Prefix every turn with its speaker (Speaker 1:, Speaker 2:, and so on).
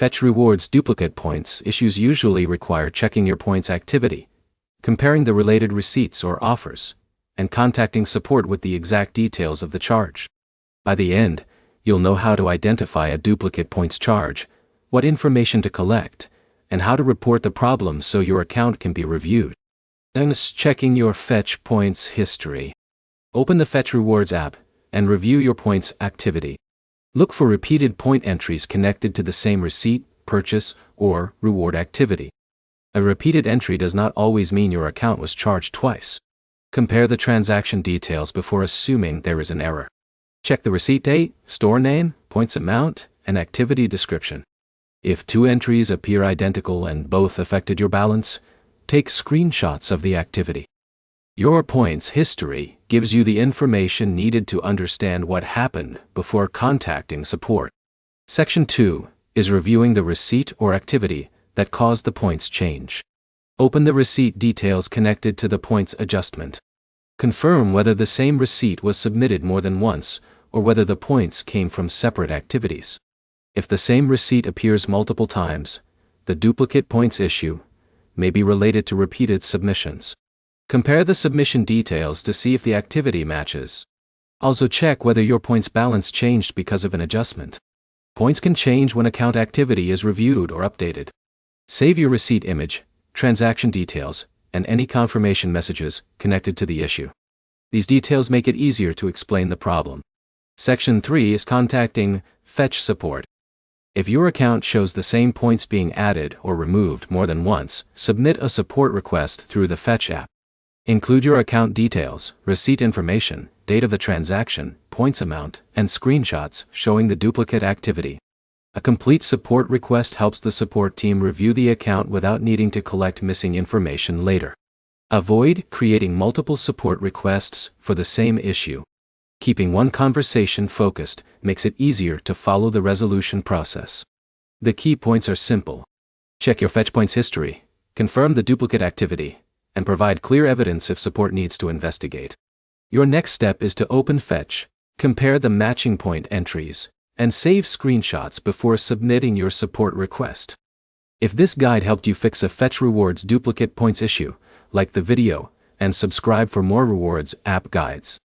Speaker 1: Fetch Rewards duplicate points issues usually require checking your points activity, comparing the related receipts or offers, and contacting support with the exact details of the charge. By the end, you'll know how to identify a duplicate points charge, what information to collect, and how to report the problem so your account can be reviewed. Then checking your Fetch Points history. Open the Fetch Rewards app and review your points activity. Look for repeated point entries connected to the same receipt, purchase, or reward activity. A repeated entry does not always mean your account was charged twice. Compare the transaction details before assuming there is an error. Check the receipt date, store name, points amount, and activity description. If two entries appear identical and both affected your balance, take screenshots of the activity. Your points history gives you the information needed to understand what happened before contacting support. Section 2 is reviewing the receipt or activity that caused the points change. Open the receipt details connected to the points adjustment. Confirm whether the same receipt was submitted more than once or whether the points came from separate activities. If the same receipt appears multiple times, the duplicate points issue may be related to repeated submissions. Compare the submission details to see if the activity matches. Also check whether your points balance changed because of an adjustment. Points can change when account activity is reviewed or updated. Save your receipt image, transaction details, and any confirmation messages connected to the issue. These details make it easier to explain the problem. Section 3 is contacting Fetch support. If your account shows the same points being added or removed more than once, submit a support request through the Fetch app. Include your account details, receipt information, date of the transaction, points amount, and screenshots showing the duplicate activity. A complete support request helps the support team review the account without needing to collect missing information later. Avoid creating multiple support requests for the same issue. Keeping one conversation focused makes it easier to follow the resolution process. The key points are simple. Check your Fetch Points history, confirm the duplicate activity, and provide clear evidence if support needs to investigate. Your next step is to open Fetch, compare the matching point entries, and save screenshots before submitting your support request. If this guide helped you fix a Fetch Rewards duplicate points issue, like the video and subscribe for more rewards app guides.